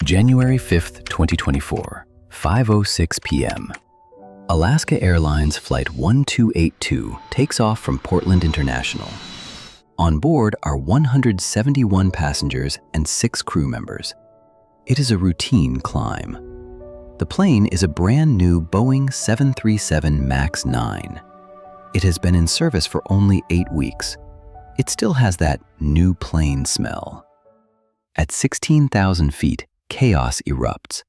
January 5th, 2024, 5:06 p.m. Alaska Airlines Flight 1282 takes off from Portland International. On board are 171 passengers and 6 crew members. It is a routine climb. The plane is a brand new Boeing 737 MAX 9. It has been in service for only 8 weeks. It still has that new plane smell. At 16,000 feet, chaos erupts.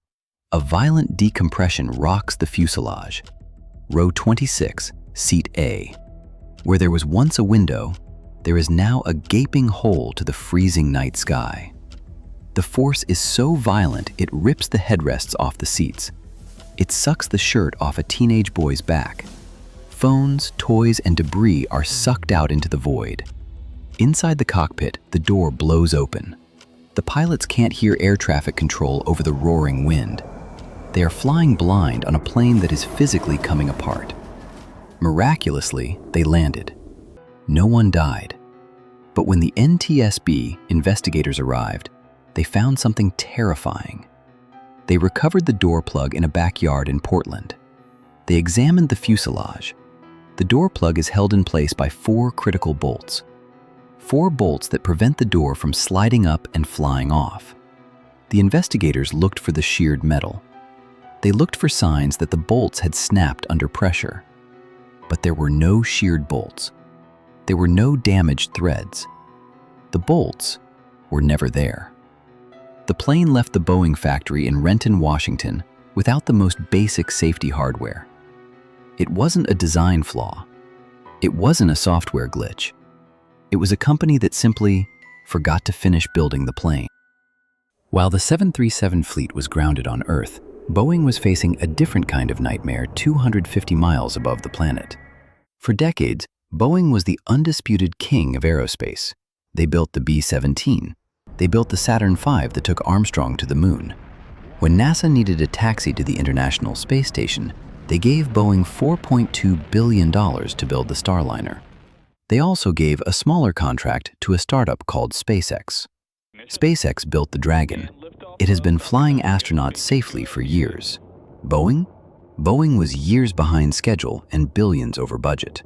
A violent decompression rocks the fuselage. Row 26, Seat A. Where there was once a window, there is now a gaping hole to the freezing night sky. The force is so violent it rips the headrests off the seats. It sucks the shirt off a teenage boy's back. Phones, toys, and debris are sucked out into the void. Inside the cockpit, the door blows open. The pilots can't hear air traffic control over the roaring wind. They are flying blind on a plane that is physically coming apart. Miraculously, they landed. No one died. But when the NTSB investigators arrived, they found something terrifying. They recovered the door plug in a backyard in Portland. They examined the fuselage. The door plug is held in place by 4 critical bolts. 4 bolts that prevent the door from sliding up and flying off. The investigators looked for the sheared metal. They looked for signs that the bolts had snapped under pressure. But there were no sheared bolts. There were no damaged threads. The bolts were never there. The plane left the Boeing factory in Renton, Washington, without the most basic safety hardware. It wasn't a design flaw. It wasn't a software glitch. It was a company that simply forgot to finish building the plane. While the 737 fleet was grounded on Earth, Boeing was facing a different kind of nightmare 250 miles above the planet. For decades, Boeing was the undisputed king of aerospace. They built the B-17. They built the Saturn V that took Armstrong to the moon. When NASA needed a taxi to the International Space Station, they gave Boeing $4.2 billion to build the Starliner. They also gave a smaller contract to a startup called SpaceX. SpaceX built the Dragon. It has been flying astronauts safely for years. Boeing? Boeing was years behind schedule and billions over budget.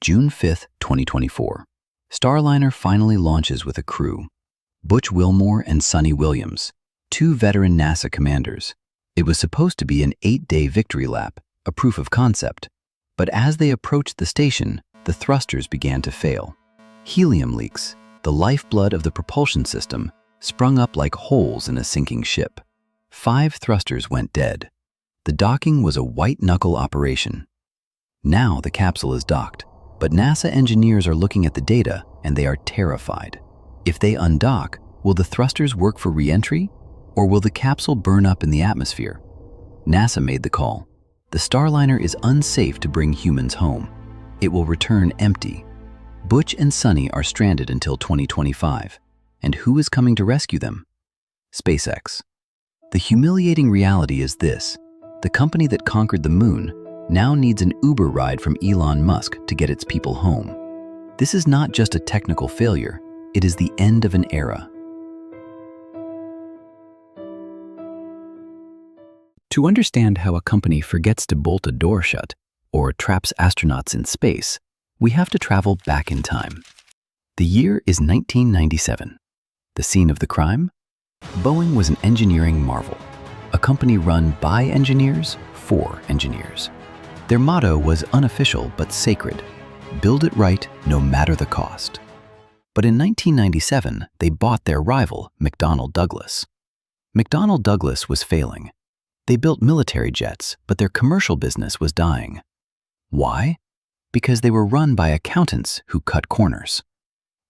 June 5th, 2024. Starliner finally launches with a crew. Butch Wilmore and Sonny Williams, 2 veteran NASA commanders. It was supposed to be an 8-day victory lap, a proof of concept. But as they approached the station, the thrusters began to fail. Helium leaks, the lifeblood of the propulsion system, sprung up like holes in a sinking ship. 5 thrusters went dead. The docking was a white-knuckle operation. Now the capsule is docked, but NASA engineers are looking at the data and they are terrified. If they undock, will the thrusters work for re-entry, or will the capsule burn up in the atmosphere? NASA made the call. The Starliner is unsafe to bring humans home. It will return empty. Butch and Sonny are stranded until 2025. And who is coming to rescue them? SpaceX. The humiliating reality is this: the company that conquered the moon now needs an Uber ride from Elon Musk to get its people home. This is not just a technical failure, it is the end of an era. To understand how a company forgets to bolt a door shut or traps astronauts in space, we have to travel back in time. The year is 1997. The scene of the crime? Boeing was an engineering marvel, a company run by engineers for engineers. Their motto was unofficial but sacred: build it right no matter the cost. But in 1997, they bought their rival, McDonnell Douglas. McDonnell Douglas was failing. They built military jets, but their commercial business was dying. Why? Because they were run by accountants who cut corners.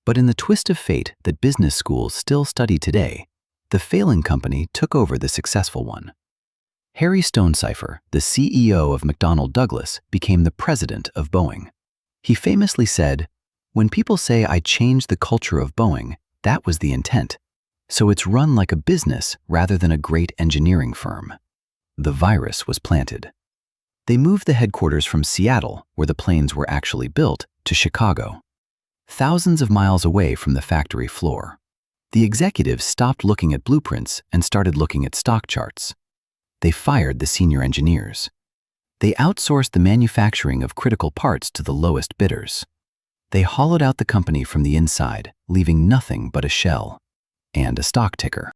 But in the twist of fate that business schools still study today, the failing company took over the successful one. Harry Stonecipher, the CEO of McDonnell Douglas, became the president of Boeing. He famously said, "When people say I changed the culture of Boeing, that was the intent. So it's run like a business rather than a great engineering firm." The virus was planted. They moved the headquarters from Seattle, where the planes were actually built, to Chicago, thousands of miles away from the factory floor. The executives stopped looking at blueprints and started looking at stock charts. They fired the senior engineers. They outsourced the manufacturing of critical parts to the lowest bidders. They hollowed out the company from the inside, leaving nothing but a shell and a stock ticker.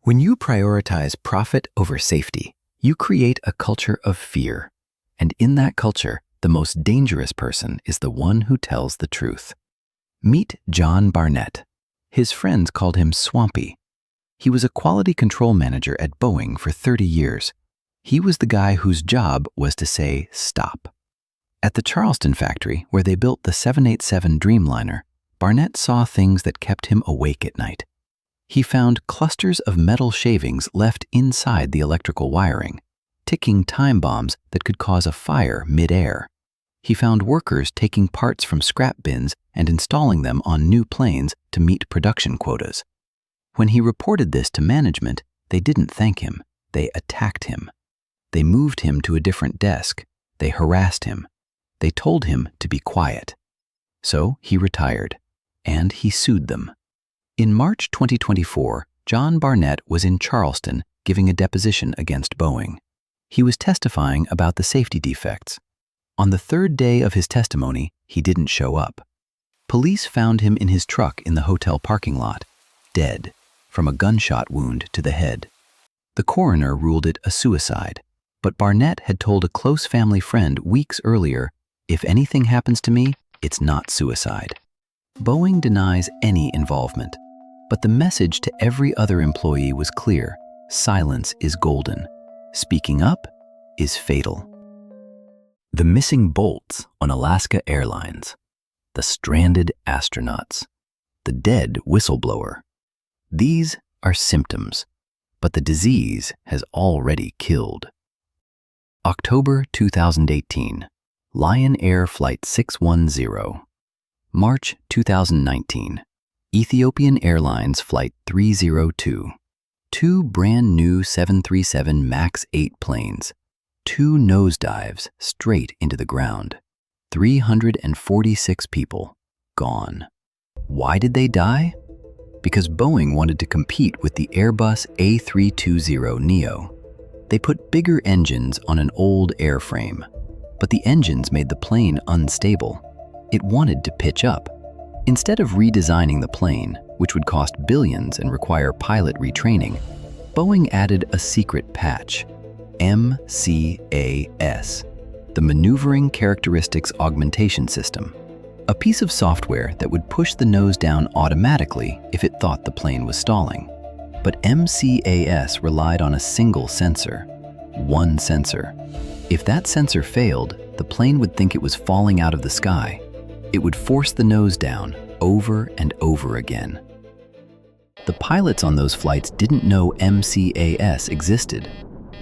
When you prioritize profit over safety, you create a culture of fear. And in that culture, the most dangerous person is the one who tells the truth. Meet John Barnett. His friends called him Swampy. He was a quality control manager at Boeing for 30 years. He was the guy whose job was to say stop. At the Charleston factory, where they built the 787 Dreamliner, Barnett saw things that kept him awake at night. He found clusters of metal shavings left inside the electrical wiring, ticking time bombs that could cause a fire mid-air. He found workers taking parts from scrap bins and installing them on new planes to meet production quotas. When he reported this to management, they didn't thank him. They attacked him. They moved him to a different desk. They harassed him. They told him to be quiet. So he retired, and he sued them. In March 2024, John Barnett was in Charleston giving a deposition against Boeing. He was testifying about the safety defects. On the third day of his testimony, he didn't show up. Police found him in his truck in the hotel parking lot, dead, from a gunshot wound to the head. The coroner ruled it a suicide, but Barnett had told a close family friend weeks earlier, "If anything happens to me, it's not suicide." Boeing denies any involvement, but the message to every other employee was clear: silence is golden. Speaking up is fatal. The missing bolts on Alaska Airlines, the stranded astronauts, the dead whistleblower. These are symptoms, but the disease has already killed. October 2018, Lion Air Flight 610. March 2019, Ethiopian Airlines Flight 302. Two brand new 737 MAX 8 planes. Two nosedives straight into the ground. 346 people gone. Why did they die? Because Boeing wanted to compete with the Airbus A320neo. They put bigger engines on an old airframe, but the engines made the plane unstable. It wanted to pitch up. Instead of redesigning the plane, which would cost billions and require pilot retraining, Boeing added a secret patch, MCAS, the Maneuvering Characteristics Augmentation System, a piece of software that would push the nose down automatically if it thought the plane was stalling. But MCAS relied on a single sensor, one sensor. If that sensor failed, the plane would think it was falling out of the sky. It would force the nose down over and over again. The pilots on those flights didn't know MCAS existed.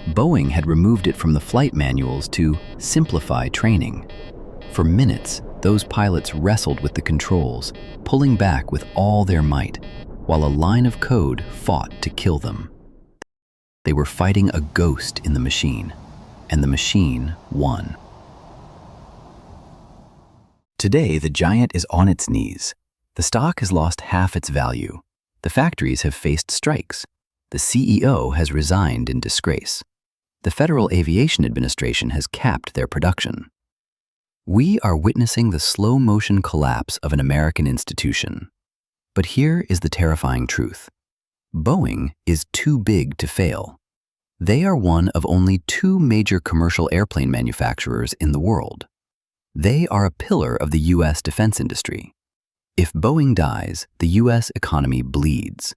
Boeing had removed it from the flight manuals to simplify training. For minutes, those pilots wrestled with the controls, pulling back with all their might, while a line of code fought to kill them. They were fighting a ghost in the machine, and the machine won. Today, the giant is on its knees. The stock has lost half its value. The factories have faced strikes. The CEO has resigned in disgrace. The Federal Aviation Administration has capped their production. We are witnessing the slow-motion collapse of an American institution. But here is the terrifying truth. Boeing is too big to fail. They are one of only two major commercial airplane manufacturers in the world. They are a pillar of the U.S. defense industry. If Boeing dies, the U.S. economy bleeds.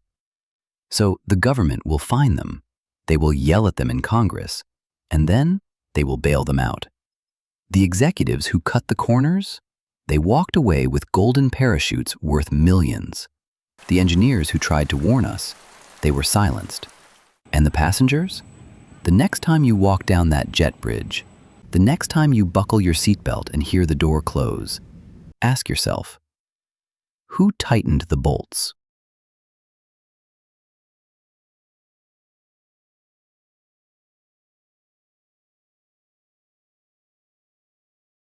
So the government will fine them. They will yell at them in Congress, and then they will bail them out. The executives who cut the corners, they walked away with golden parachutes worth millions. The engineers who tried to warn us, they were silenced. And the passengers? The next time you walk down that jet bridge, the next time you buckle your seatbelt and hear the door close, ask yourself, who tightened the bolts?